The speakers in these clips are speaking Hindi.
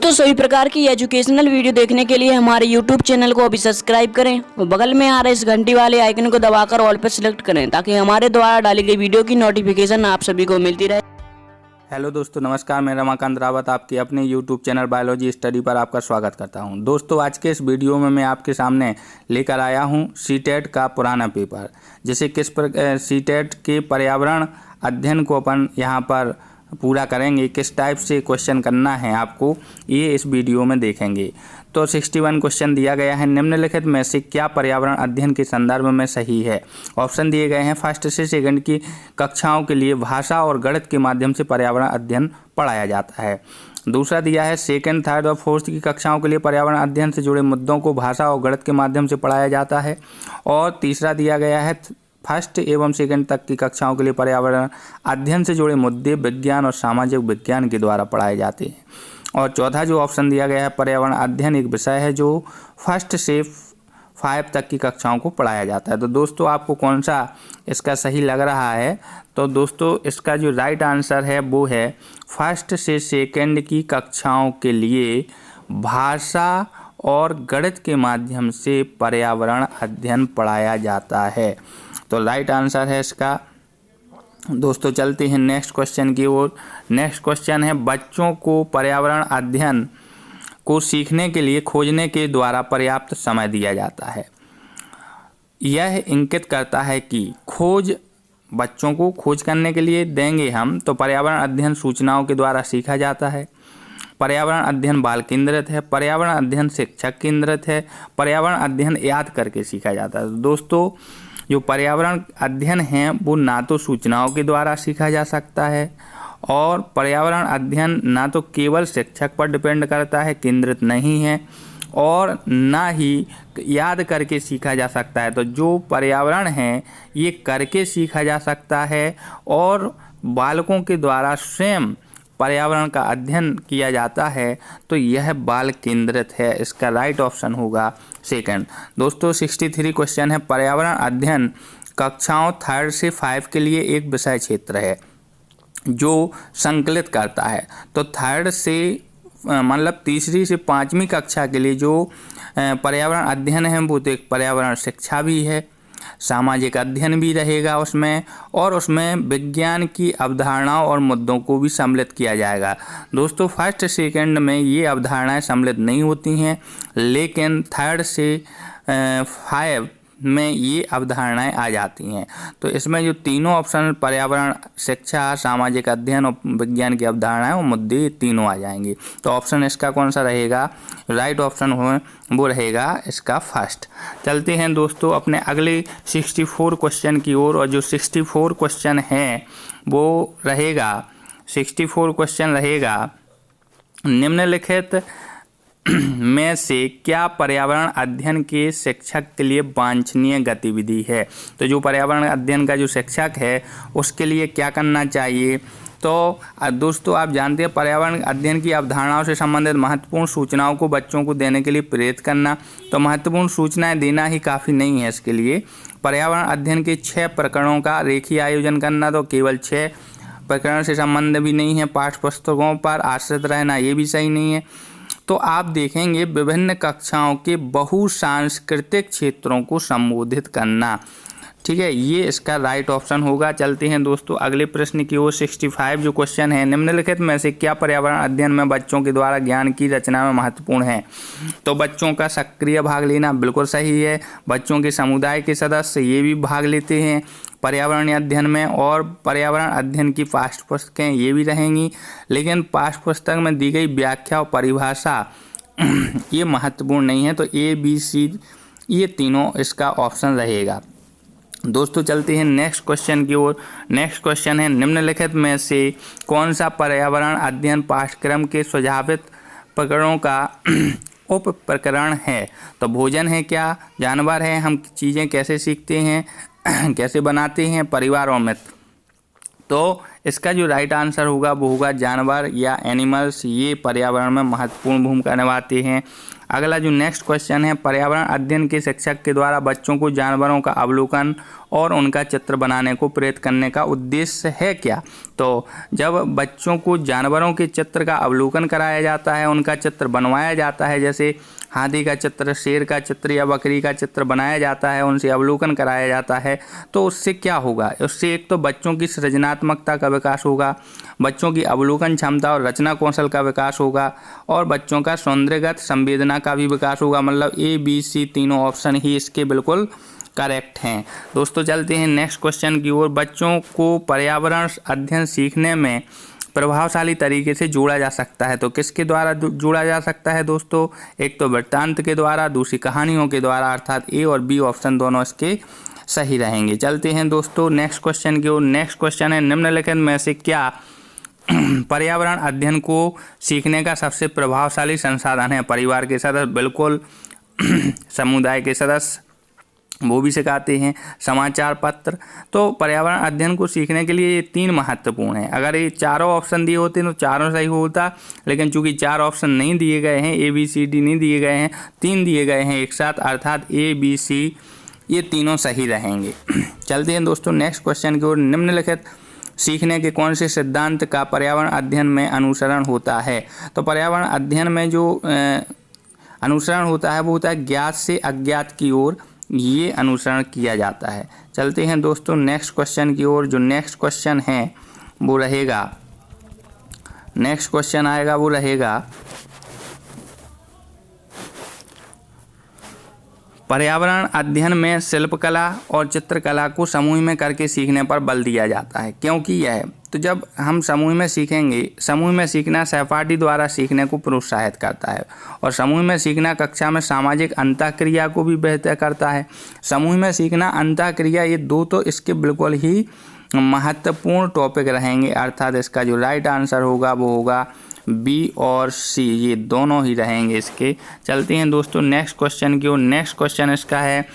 दोस्तों सभी प्रकार की एजुकेशनल वीडियो देखने के लिए हमारे YouTube चैनल को अभी सब्सक्राइब करें और बगल में आ रहे इस घंटी वाले आइकन को दबाकर ऑल पर सिलेक्ट करें ताकि हमारे द्वारा डाली गई वीडियो की नोटिफिकेशन आप सभी को मिलती रहे। हेलो दोस्तों, नमस्कार। मैं रमाकांत रावत आपके अपने YouTube चैनल बायोलॉजी स्टडी पर आपका स्वागत करता हूं। दोस्तों, आज के इस वीडियो में मैं आपके सामने लेकर आया हूं सीटेट का पुराना पेपर, जैसे सीटेट के पर्यावरण अध्ययन को अपन यहां पर पूरा करेंगे। किस टाइप से क्वेश्चन करना है आपको, ये इस वीडियो में देखेंगे। तो 61 क्वेश्चन दिया गया है। निम्नलिखित में से क्या पर्यावरण अध्ययन के संदर्भ में सही है? ऑप्शन दिए गए हैं। फर्स्ट से सेकंड की कक्षाओं के लिए भाषा और गणित के माध्यम से पर्यावरण अध्ययन पढ़ाया जाता है। दूसरा दिया है सेकंड, थर्ड और फोर्थ की कक्षाओं के लिए पर्यावरण अध्ययन से जुड़े मुद्दों को भाषा और गणित के माध्यम से पढ़ाया जाता है। और तीसरा दिया गया है फर्स्ट एवं सेकंड तक की कक्षाओं के लिए पर्यावरण अध्ययन से जुड़े मुद्दे विज्ञान और सामाजिक विज्ञान के द्वारा पढ़ाए जाते हैं। और चौथा जो ऑप्शन दिया गया है, पर्यावरण अध्ययन एक विषय है जो फर्स्ट से 5 तक की कक्षाओं को पढ़ाया जाता है। तो दोस्तों, आपको कौन सा इसका सही लग रहा है? तो दोस्तों, इसका जो राइट आंसर है वो है फर्स्ट से सेकंड की कक्षाओं के लिए भाषा और गणित के माध्यम से पर्यावरण अध्ययन पढ़ाया जाता है। तो राइट आंसर है इसका। दोस्तों, चलते हैं नेक्स्ट क्वेश्चन की ओर। नेक्स्ट क्वेश्चन है, बच्चों को पर्यावरण अध्ययन को सीखने के लिए खोजने के द्वारा पर्याप्त समय दिया जाता है। यह इंगित करता है कि बच्चों को खोज करने के लिए देंगे हम तो पर्यावरण अध्ययन सूचनाओं के द्वारा सीखा जाता है। पर्यावरण अध्ययन बाल केंद्रित है। पर्यावरण अध्ययन शिक्षक केंद्रित है। पर्यावरण अध्ययन याद करके सीखा जाता है। दोस्तों, जो पर्यावरण अध्ययन है वो ना तो सूचनाओं के द्वारा सीखा जा सकता है और पर्यावरण अध्ययन ना तो केवल शिक्षक पर डिपेंड करता है, केंद्रित नहीं है, और ना ही याद करके सीखा जा सकता है। तो जो पर्यावरण है ये करके सीखा जा सकता है और बालकों के द्वारा स्वयं पर्यावरण का अध्ययन किया जाता है, तो यह बाल केंद्रित है। इसका राइट ऑप्शन होगा सेकंड। दोस्तों, 63 क्वेश्चन है, पर्यावरण अध्ययन कक्षाओं 3rd से 5 के लिए एक विषय क्षेत्र है जो संकलित करता है। तो 3rd से मतलब 3री से 5वीं कक्षा के लिए जो पर्यावरण अध्ययन है वो तो एक पर्यावरण शिक्षा भी है, सामाजिक अध्ययन भी रहेगा उसमें, और उसमें विज्ञान की अवधारणाओं और मुद्दों को भी सम्मिलित किया जाएगा। दोस्तों, फर्स्ट सेकंड में ये अवधारणाएं सम्मिलित नहीं होती हैं, लेकिन 3rd से 5 में ये अवधारणाएं आ जाती हैं। तो इसमें जो तीनों ऑप्शन पर्यावरण शिक्षा, सामाजिक अध्ययन और विज्ञान की अवधारणाएं और मुद्दे तीनों आ जाएंगे। तो ऑप्शन इसका कौन सा रहेगा? राइट ऑप्शन वो रहेगा इसका फर्स्ट। चलते हैं दोस्तों अपने अगले 64 क्वेश्चन की ओर। और जो 64 क्वेश्चन है वो रहेगा 64 क्वेश्चन रहेगा, निम्नलिखित में से क्या पर्यावरण अध्ययन के शिक्षक के लिए वांछनीय गतिविधि है? तो जो पर्यावरण अध्ययन का जो शिक्षक है उसके लिए क्या करना चाहिए? तो दोस्तों, आप जानते हैं पर्यावरण अध्ययन की अवधारणाओं से संबंधित महत्वपूर्ण सूचनाओं को बच्चों को देने के लिए प्रेरित करना। तो महत्वपूर्ण सूचनाएं देना ही काफ़ी नहीं है इसके लिए। पर्यावरण अध्ययन के 6 प्रकरणों का रेखीय आयोजन करना, तो केवल 6 प्रकरण से संबंध भी नहीं है। पाठ्य पुस्तकों पर आश्रित रहना ये भी सही नहीं है। तो आप देखेंगे विभिन्न कक्षाओं के बहुसांस्कृतिक क्षेत्रों को संबोधित करना। ठीक है, ये इसका राइट ऑप्शन होगा। चलते हैं दोस्तों अगले प्रश्न की ओर। 65 जो क्वेश्चन है, निम्नलिखित में से क्या पर्यावरण अध्ययन में बच्चों के द्वारा ज्ञान की रचना में महत्वपूर्ण है? तो बच्चों का सक्रिय भाग लेना बिल्कुल सही है। बच्चों के समुदाय के सदस्य ये भी भाग लेते हैं पर्यावरण अध्ययन में, और पर्यावरण अध्ययन की पाठ्य पुस्तकें ये भी रहेंगी, लेकिन पाठ्य पुस्तक में दी गई व्याख्या और परिभाषा ये महत्वपूर्ण नहीं है। तो A, B, C ये तीनों इसका ऑप्शन रहेगा। दोस्तों, चलते हैं नेक्स्ट क्वेश्चन की ओर। नेक्स्ट क्वेश्चन है, निम्नलिखित में से कौन सा पर्यावरण अध्ययन पाठ्यक्रम के सुझावित प्रकरणों का उप प्रकरण है? तो भोजन है क्या, जानवर है, हम चीज़ें कैसे सीखते हैं, कैसे बनाते हैं, परिवार और मित्र। तो इसका जो राइट आंसर होगा वो होगा जानवर या एनिमल्स। ये पर्यावरण में महत्वपूर्ण भूमिका निभाते हैं। अगला जो नेक्स्ट क्वेश्चन है, पर्यावरण अध्ययन के शिक्षक के द्वारा बच्चों को जानवरों का अवलोकन और उनका चित्र बनाने को प्रेरित करने का उद्देश्य है क्या? तो जब बच्चों को जानवरों के चित्र का अवलोकन कराया जाता है, उनका चित्र बनवाया जाता है, जैसे हाथी का चित्र, शेर का चित्र या बकरी का चित्र बनाया जाता है, उनसे अवलोकन कराया जाता है, तो उससे क्या होगा? उससे एक तो बच्चों की सृजनात्मकता का विकास होगा, बच्चों की अवलोकन क्षमता और रचना कौशल का विकास होगा, और बच्चों का सौंदर्यगत संवेदना का भी विकास होगा। मतलब ए बी सी तीनों ऑप्शन ही इसके बिल्कुल करेक्ट हैं। दोस्तों चलते हैं नेक्स्ट क्वेश्चन की ओर। बच्चों को पर्यावरण अध्ययन सीखने में प्रभावशाली तरीके से जोड़ा जा सकता है, तो किसके द्वारा जोड़ा जा सकता है दोस्तों? एक तो वृत्तांत के द्वारा, दूसरी कहानियों के द्वारा, अर्थात ए और बी ऑप्शन दोनों इसके सही रहेंगे। चलते हैं दोस्तों नेक्स्ट क्वेश्चन की ओर। नेक्स्ट क्वेश्चन है, निम्नलिखित में से क्या पर्यावरण अध्ययन को सीखने का सबसे प्रभावशाली संसाधन है? परिवार के सदस्य, बिल्कुल समुदाय के सदस्य वो भी सिखाते हैं, समाचार पत्र। तो पर्यावरण अध्ययन को सीखने के लिए ये 3 महत्वपूर्ण हैं। अगर ये चारों ऑप्शन दिए होते तो चारों सही होता, लेकिन चूंकि 4 ऑप्शन नहीं दिए गए हैं, ए बी सी डी नहीं दिए गए हैं, 3 दिए गए हैं एक साथ, अर्थात ए बी सी ये तीनों सही रहेंगे। चलते हैं दोस्तों नेक्स्ट क्वेश्चन की ओर। निम्नलिखित सीखने के कौन से सिद्धांत का पर्यावरण अध्ययन में अनुसरण होता है? तो पर्यावरण अध्ययन में जो अनुसरण होता है वो होता है ज्ञात से अज्ञात की ओर, ये अनुसरण किया जाता है। चलते हैं दोस्तों नेक्स्ट क्वेश्चन की ओर। जो नेक्स्ट क्वेश्चन है वो रहेगा, नेक्स्ट क्वेश्चन आएगा वो रहेगा, पर्यावरण अध्ययन में शिल्पकला और चित्रकला को समूह में करके सीखने पर बल दिया जाता है। क्योंकि यह तो जब हम समूह में सीखेंगे, समूह में सीखना सहपाठी द्वारा सीखने को प्रोत्साहित करता है, और समूह में सीखना कक्षा में सामाजिक अंतःक्रिया को भी बेहतर करता है। समूह में सीखना, अंतःक्रिया, ये 2 तो इसके बिल्कुल ही महत्वपूर्ण टॉपिक रहेंगे, अर्थात इसका जो राइट आंसर होगा वो होगा बी और सी, ये दोनों ही रहेंगे इसके। चलते हैं दोस्तों नेक्स्ट क्वेश्चन की ओर। नेक्स्ट क्वेश्चन इसका है,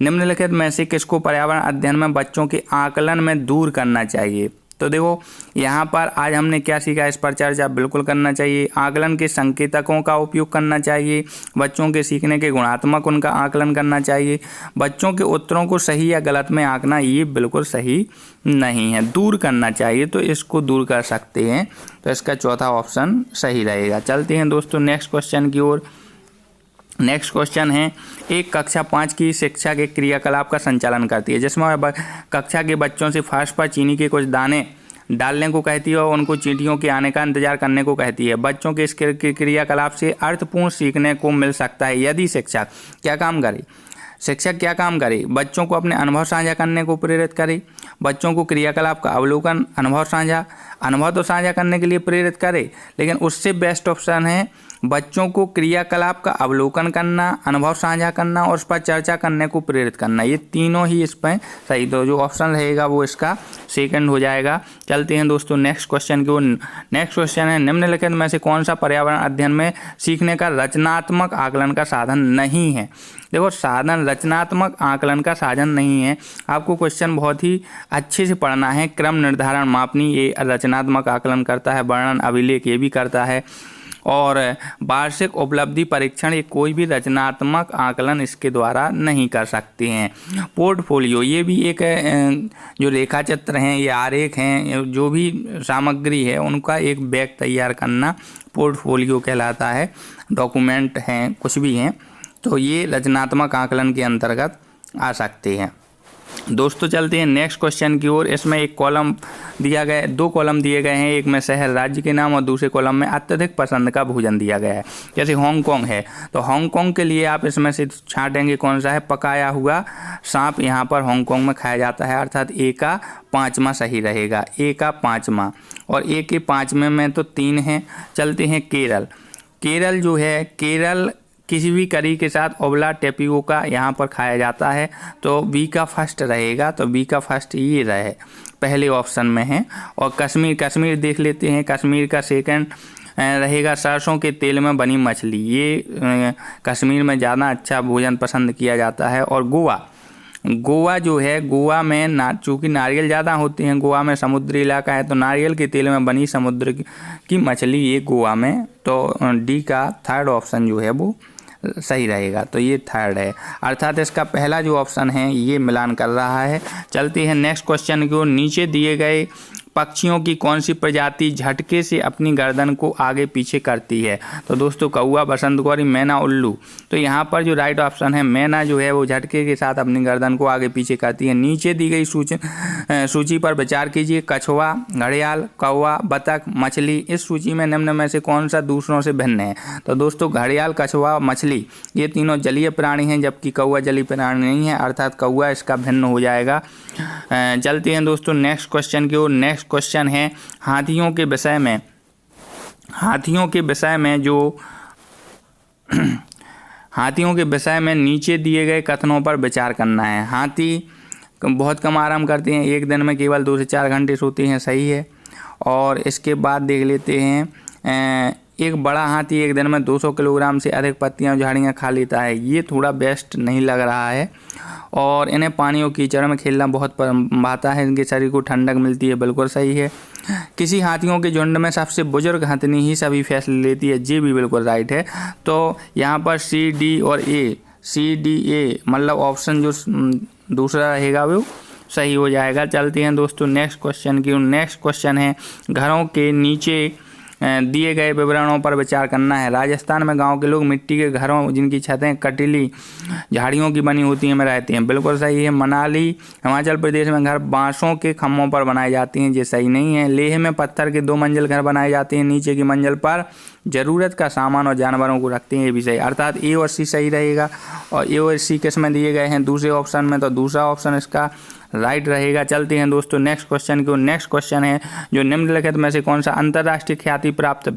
निम्नलिखित में से किसको पर्यावरण अध्ययन में बच्चों के आकलन में दूर करना चाहिए? तो देखो यहाँ पर आज हमने क्या सीखा, इस पर चर्चा बिल्कुल करना चाहिए। आकलन के संकेतकों का उपयोग करना चाहिए, बच्चों के सीखने के गुणात्मक उनका आकलन करना चाहिए, बच्चों के उत्तरों को सही या गलत में आंकना ये बिल्कुल सही नहीं है। दूर करना चाहिए, तो इसको दूर कर सकते हैं, तो इसका चौथा ऑप्शन सही रहेगा। चलते हैं दोस्तों नेक्स्ट क्वेश्चन की ओर। नेक्स्ट क्वेश्चन है, एक कक्षा 5 की शिक्षक एक क्रियाकलाप का संचालन करती है जिसमें वह कक्षा के बच्चों से फर्श पर चीनी के कुछ दाने डालने को कहती है और उनको चींटियों के आने का इंतजार करने को कहती है। बच्चों के इस क्रियाकलाप से अर्थपूर्ण सीखने को मिल सकता है यदि शिक्षक क्या काम करे? शिक्षक क्या काम करे? बच्चों को अपने अनुभव साझा करने को प्रेरित करे, बच्चों को क्रियाकलाप का अवलोकन, अनुभव तो साझा करने के लिए प्रेरित करे, लेकिन उससे बेस्ट ऑप्शन है बच्चों को क्रियाकलाप का अवलोकन करना, अनुभव साझा करना और उस पर चर्चा करने को प्रेरित करना। ये तीनों ही इस पर सही, तो जो ऑप्शन रहेगा वो इसका सेकंड हो जाएगा। चलते हैं दोस्तों नेक्स्ट क्वेश्चन की ओर। नेक्स्ट क्वेश्चन है, निम्नलिखित में से कौन सा पर्यावरण अध्ययन में सीखने का रचनात्मक आकलन का साधन नहीं है? देखो साधन रचनात्मक आकलन का साधन नहीं है, आपको क्वेश्चन बहुत ही अच्छे से पढ़ना है। क्रम निर्धारण मापनी ये रचनात्मक आकलन करता है, वर्णन अभिलेख ये भी करता है, और वार्षिक उपलब्धि परीक्षण ये कोई भी रचनात्मक आकलन इसके द्वारा नहीं कर सकते हैं। पोर्टफोलियो ये भी एक जो रेखा चित्र हैं, ये आरेख हैं, जो भी सामग्री है उनका एक बैग तैयार करना पोर्टफोलियो कहलाता है। डॉक्यूमेंट हैं, कुछ भी हैं, तो ये रचनात्मक आकलन के अंतर्गत आ सकते हैं। दोस्तों चलते हैं नेक्स्ट क्वेश्चन की ओर। इसमें एक कॉलम दिया गया है, 2 कॉलम दिए गए हैं, एक में शहर राज्य के नाम और दूसरे कॉलम में अत्यधिक पसंद का भोजन दिया गया है। जैसे हांगकांग है, तो हांगकांग के लिए आप इसमें से छांटेंगे कौन सा है? पकाया हुआ सांप यहाँ पर हांगकांग में खाया जाता है, अर्थात ए का 5वां सही रहेगा, ए का 5वां, और ए के 5वें में तो 3 हैं। चलते हैं केरल। केरल जो है, केरल किसी भी करी के साथ ओबला टेपियोका यहाँ पर खाया जाता है, तो बी का फर्स्ट रहेगा, तो बी का फर्स्ट ये रहे, पहले ऑप्शन में है। और कश्मीर देख लेते हैं, कश्मीर का सेकंड रहेगा सरसों के तेल में बनी मछली, ये कश्मीर में ज़्यादा अच्छा भोजन पसंद किया जाता है। और गोवा जो है, गोवा में चूँकि नारियल ज़्यादा होते हैं, गोवा में समुद्री इलाका है, तो नारियल के तेल में बनी समुद्र की मछली ये गोवा में, तो डी का 3rd ऑप्शन जो है वो सही रहेगा। तो ये थर्ड है, अर्थात इसका पहला जो ऑप्शन है ये मिलान कर रहा है। चलते हैं नेक्स्ट क्वेश्चन की ओर। नीचे दिए गए पक्षियों की कौन सी प्रजाति झटके से अपनी गर्दन को आगे पीछे करती है? तो दोस्तों कौवा, बसंत गौरी, मैना, उल्लू। तो यहाँ पर जो राइट ऑप्शन है मैना जो है वो झटके के साथ अपनी गर्दन को आगे पीछे करती है। नीचे दी गई सूची पर विचार कीजिए। कछुआ, घड़ियाल, कौवा, बतख, मछली। इस सूची में निम्न में से कौन सा दूसरों से भिन्न है? तो दोस्तों घड़ियाल, कछुआ, मछली ये तीनों जलीय प्राणी हैं, जबकि कौवा जलीय प्राणी नहीं है, अर्थात कौवा इसका भिन्न हो जाएगा। चलते हैं दोस्तों नेक्स्ट क्वेश्चन की ओर। नेक्स्ट क्वेश्चन है हाथियों के विषय में। हाथियों के विषय में जो हाथियों के विषय में नीचे दिए गए कथनों पर विचार करना है। हाथी बहुत कम आराम करते हैं, एक दिन में केवल 2 से 4 घंटे सोते हैं, सही है। और इसके बाद देख लेते हैं एक बड़ा हाथी एक दिन में 200 किलोग्राम से अधिक पत्तियां और झाड़ियाँ खा लेता है, ये थोड़ा बेस्ट नहीं लग रहा है। और इन्हें पानी और कीचड़ में खेलना बहुत भाता है, इनके शरीर को ठंडक मिलती है, बिल्कुल सही है। किसी हाथियों के झुंड में सबसे बुजुर्ग हथनी ही सभी फैसले लेती है, ये भी बिल्कुल राइट है। तो यहाँ पर सी, डी और ए, सी, डी, ए मतलब ऑप्शन जो दूसरा रहेगा वो सही हो जाएगा। चलते हैं दोस्तों नेक्स्ट क्वेश्चन की। नेक्स्ट क्वेश्चन है घरों के नीचे दिए गए विवरणों पर विचार करना है। राजस्थान में गांव के लोग मिट्टी के घरों जिनकी छतें कटीली झाड़ियों की बनी होती हैं में रहते हैं, बिल्कुल सही है। मनाली हिमाचल प्रदेश में घर बांसों के खम्भों पर बनाए जाते हैं, ये सही नहीं है। लेह में पत्थर के 2 मंजिल घर बनाए जाते हैं, नीचे की मंजिल पर ज़रूरत का सामान और जानवरों को रखते हैं, ये भी सही। अर्थात ए और सी सही रहेगा। और ए और सी किस में दिए गए हैं? दूसरे ऑप्शन में, तो दूसरा ऑप्शन इसका राइट रहेगा। चलते हैं दोस्तों नेक्स्ट क्वेश्चन की। नेक्स्ट क्वेश्चन है जो निम्नलिखित में से कौन सा अंतर्राष्ट्रीय ख्याति प्राप्त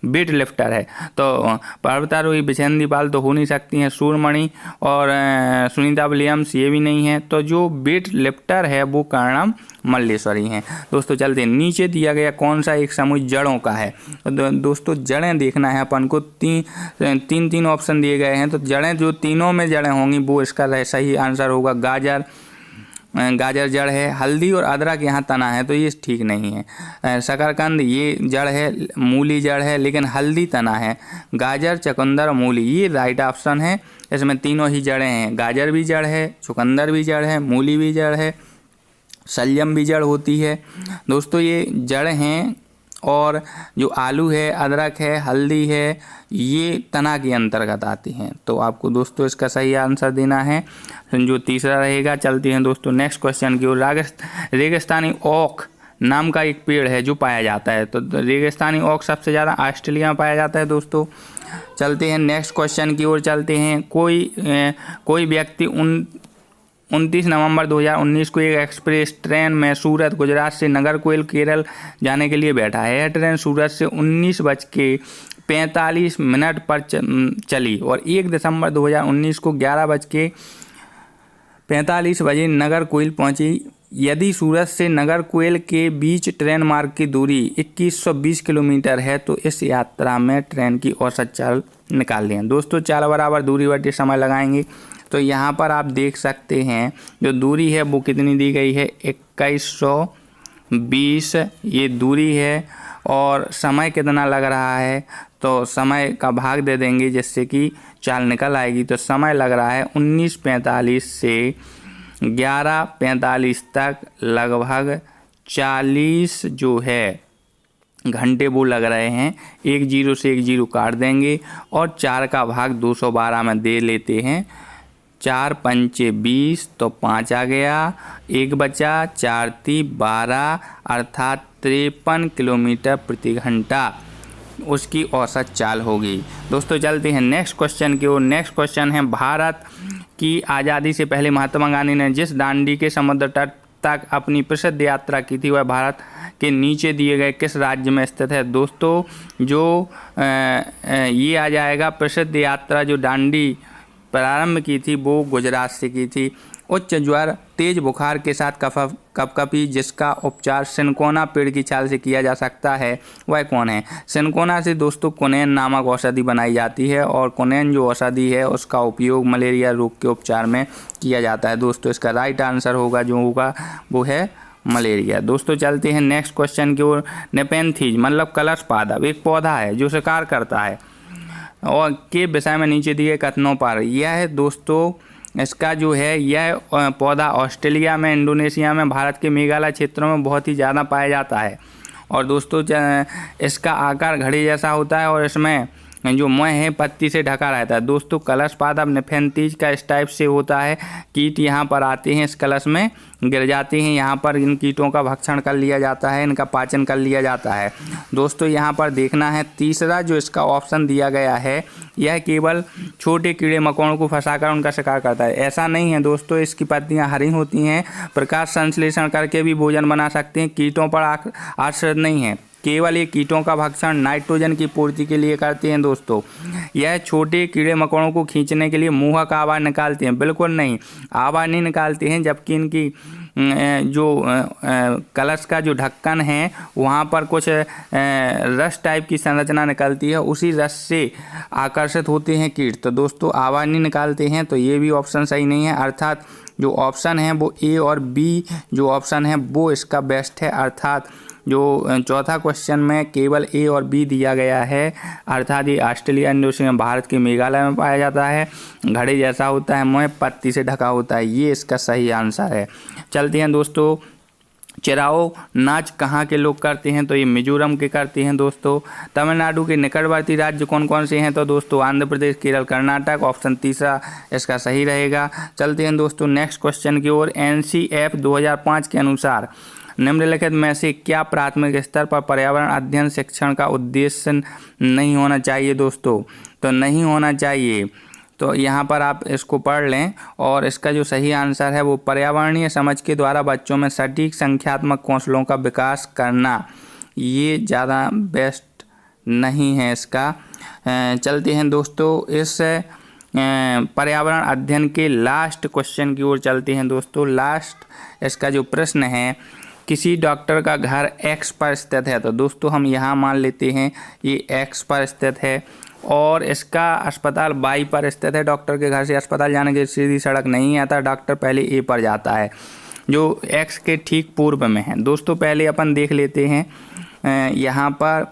वेट लिफ्टर है? तो पर्वतारोही बिछेंद्री पाल तो हो नहीं सकती हैं, सूर्यमणि और सुनीता विलियम्स ये भी नहीं है। तो जो वेट लिफ्टर है वो कर्णम मल्लेश्वरी हैं। दोस्तों चलते हैं नीचे दिया गया कौन सा एक समूह जड़ों का है? तो दोस्तों जड़ें देखना है अपन को। तीन ऑप्शन दिए गए हैं, तो जड़ें जो तीनों में जड़ें होंगी वो इसका सही आंसर होगा। गाजर जड़ है, हल्दी और अदरक यहाँ तना है, तो ये ठीक नहीं है। शकरकंद ये जड़ है, मूली जड़ है, लेकिन हल्दी तना है। गाजर, चुकंदर और मूली ये राइट ऑप्शन है, इसमें तीनों ही जड़ें हैं। गाजर भी जड़ है, चुकंदर भी जड़ है, मूली भी जड़ है, शलजम भी जड़ होती है। दोस्तों ये जड़ हैं। और जो आलू है, अदरक है, हल्दी है, ये तना के अंतर्गत आती हैं। तो आपको दोस्तों इसका सही आंसर देना है जो तीसरा रहेगा। चलते हैं दोस्तों नेक्स्ट क्वेश्चन की ओर। रेगिस्तानी ओक नाम का एक पेड़ है जो पाया जाता है, तो रेगिस्तानी ओक सबसे ज़्यादा ऑस्ट्रेलिया में पाया जाता है। दोस्तों चलते हैं नेक्स्ट क्वेश्चन की ओर चलते हैं। कोई व्यक्ति 29 नवंबर 2019 को एक एक्सप्रेस ट्रेन में सूरत, गुजरात से नागरकोइल, केरल जाने के लिए बैठा है। यह ट्रेन सूरत से 19:45 पर चली और 1 दिसंबर 2019 को 11:45 बजे नागरकोइल पहुंची। यदि सूरत से नागरकोइल के बीच ट्रेन मार्ग की दूरी 2120 किलोमीटर है तो इस यात्रा में ट्रेन की औसत चाल निकाल लें। दोस्तों चाल बराबर दूरी बटे समय लगाएंगे, तो यहाँ पर आप देख सकते हैं जो दूरी है वो कितनी दी गई है, 2120 ये दूरी है। और समय कितना लग रहा है, तो समय का भाग दे देंगे जिससे कि चाल निकल आएगी। तो समय लग रहा है 19:45 से 11:45 तक लगभग 40 जो है घंटे वो लग रहे हैं। 1 0 से 1 0 काट देंगे और 4 का भाग 212 में दे लेते हैं। 4 पंचे 20 तो 5 आ गया, 1 बचा, 4 × 12 अर्थात 53 किलोमीटर प्रति घंटा उसकी औसत चाल होगी। दोस्तों चलते हैं नेक्स्ट क्वेश्चन की ओर। नेक्स्ट क्वेश्चन है भारत की आज़ादी से पहले महात्मा गांधी ने जिस दांडी के समुद्र तट तक अपनी प्रसिद्ध यात्रा की थी वह भारत के नीचे दिए गए किस राज्य में स्थित है? दोस्तों जो ये आ जाएगा प्रसिद्ध यात्रा जो दांडी प्रारंभ की थी वो गुजरात से की थी। उच्च ज्वर, तेज बुखार के साथ कपकपी जिसका उपचार सिनकोना पेड़ की छाल से किया जा सकता है वह कौन है? सिनकोना से दोस्तों कोनेन नामक औषधि बनाई जाती है और कोनेन जो औषधि है उसका उपयोग मलेरिया रोग के उपचार में किया जाता है। दोस्तों इसका राइट आंसर होगा जो होगा वो है मलेरिया। दोस्तों चलते हैं नेक्स्ट क्वेश्चन की ओर। नेपेंथीज मतलब कलश पादप एक पौधा है जो शिकार करता है। और के विषय में नीचे दिए कथनों पर। यह दोस्तों इसका जो है यह पौधा ऑस्ट्रेलिया में, इंडोनेशिया में, भारत के मेघालय क्षेत्रों में बहुत ही ज़्यादा पाया जाता है। और दोस्तों इसका आकार घड़े जैसा होता है और इसमें जो मुँह है पत्ती से ढका रहता है। दोस्तों कलश पादप निफेंथीज का इस टाइप से होता है। कीट यहाँ पर आते हैं, इस कलश में गिर जाते हैं, यहाँ पर इन कीटों का भक्षण कर लिया जाता है, इनका पाचन कर लिया जाता है। दोस्तों यहाँ पर देखना है तीसरा जो इसका ऑप्शन दिया गया है, यह केवल छोटे कीड़े मकोड़ों को फंसाकर उनका शिकार करता है। ऐसा नहीं है दोस्तों, इसकी पत्तियाँ हरी होती हैं, प्रकाश संश्लेषण करके भी भोजन बना सकते हैं, कीटों पर आश्रित नहीं है। केवल ये कीटों का भक्षण नाइट्रोजन की पूर्ति के लिए करते हैं। दोस्तों यह छोटे कीड़े मकोड़ों को खींचने के लिए मुँह का आवाज़ निकालते हैं, बिल्कुल नहीं, आवाज़ नहीं निकालते हैं, जबकि इनकी जो कलश का जो ढक्कन है वहाँ पर कुछ रस टाइप की संरचना निकलती है, उसी रस से आकर्षित होते हैं कीट। तो दोस्तों आवाज़ नहीं निकालते हैं, तो ये भी ऑप्शन सही नहीं है। अर्थात जो ऑप्शन है वो ए और बी जो ऑप्शन है वो इसका बेस्ट है। अर्थात जो चौथा क्वेश्चन में केवल ए और बी दिया गया है, अर्थात ये ऑस्ट्रेलिया, इंडोनेशिया, भारत के मेघालय में पाया जाता है, घड़े जैसा होता है, मुँह पत्ती से ढका होता है, ये इसका सही आंसर है। चलते हैं दोस्तों, चिराओ नाच कहाँ के लोग करते हैं, तो ये मिजोरम के करते हैं। दोस्तों तमिलनाडु के निकटवर्ती राज्य कौन कौन से हैं, तो दोस्तों आंध्र प्रदेश, केरल, कर्नाटक, ऑप्शन तीसरा इसका सही रहेगा। चलते हैं दोस्तों नेक्स्ट क्वेश्चन की ओर। NCF 2005 के अनुसार निम्नलिखित में से क्या प्राथमिक स्तर पर पर्यावरण अध्ययन शिक्षण का उद्देश्य नहीं होना चाहिए। दोस्तों तो नहीं होना चाहिए, तो यहाँ पर आप इसको पढ़ लें और इसका जो सही आंसर है वो पर्यावरणीय समझ के द्वारा बच्चों में सटीक संख्यात्मक कौशलों का विकास करना, ये ज़्यादा बेस्ट नहीं है इसका। चलते हैं दोस्तों इस पर्यावरण अध्ययन के लास्ट क्वेश्चन की ओर चलते हैं। दोस्तों लास्ट इसका जो प्रश्न है, किसी डॉक्टर का घर X पर स्थित है, तो दोस्तों हम यहाँ मान लेते हैं ये X पर स्थित है और इसका अस्पताल Y पर स्थित है। डॉक्टर के घर से अस्पताल जाने की सीधी सड़क नहीं आता, डॉक्टर पहले A पर जाता है जो X के ठीक पूर्व में है। दोस्तों पहले अपन देख लेते हैं, यहाँ पर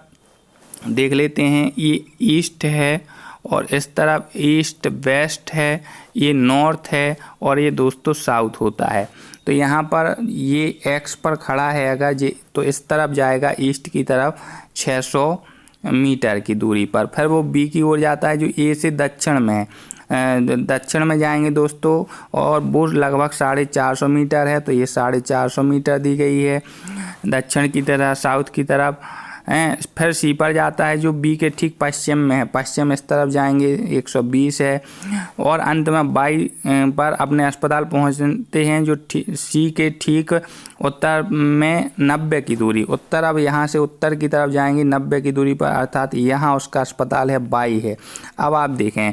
देख लेते हैं, ये ईस्ट है और इस तरफ ईस्ट वेस्ट है, ये नॉर्थ है और ये दोस्तों साउथ होता है। तो यहाँ पर ये X पर खड़ा है अगर ये, तो इस तरफ जाएगा ईस्ट की तरफ 600 मीटर की दूरी पर। फिर वो B की ओर जाता है जो A से दक्षिण में है, दक्षिण में जाएंगे दोस्तों और वो लगभग 450 मीटर है, तो ये 450 मीटर दी गई है दक्षिण की तरफ, साउथ की तरफ। फिर C पर जाता है जो B के ठीक पश्चिम में है, पश्चिम इस तरफ जाएंगे 120 है और अंत में Y पर अपने अस्पताल पहुंचते हैं जो C के ठीक उत्तर में 90 की दूरी, उत्तर, अब यहाँ से उत्तर की तरफ जाएंगे 90 की दूरी पर, अर्थात यहाँ उसका अस्पताल है Y है। अब आप देखें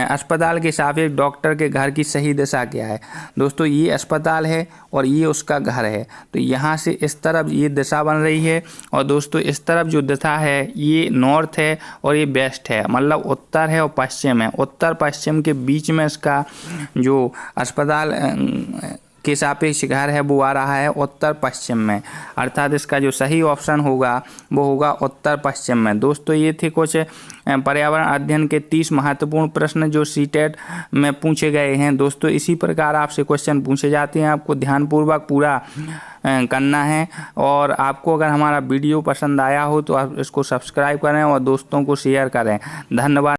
अस्पताल के सापेक्ष डॉक्टर के घर की सही दिशा क्या है। दोस्तों ये अस्पताल है और ये उसका घर है, तो यहाँ से इस तरफ ये दिशा बन रही है और दोस्तों इस तरफ जो दिशा है ये नॉर्थ है और ये वेस्ट है, मतलब उत्तर है और पश्चिम है। उत्तर पश्चिम के बीच में इसका जो अस्पताल के सापेक्ष घर है वो आ रहा है उत्तर पश्चिम में, अर्थात इसका जो सही ऑप्शन होगा वो होगा उत्तर पश्चिम में। दोस्तों ये थे कुछ पर्यावरण अध्ययन के 30 महत्वपूर्ण प्रश्न जो सीटेट में पूछे गए हैं। दोस्तों इसी प्रकार आपसे क्वेश्चन पूछे जाते हैं, आपको ध्यानपूर्वक पूरा करना है। और आपको अगर हमारा वीडियो पसंद आया हो तो आप इसको सब्सक्राइब करें और दोस्तों को शेयर करें। धन्यवाद।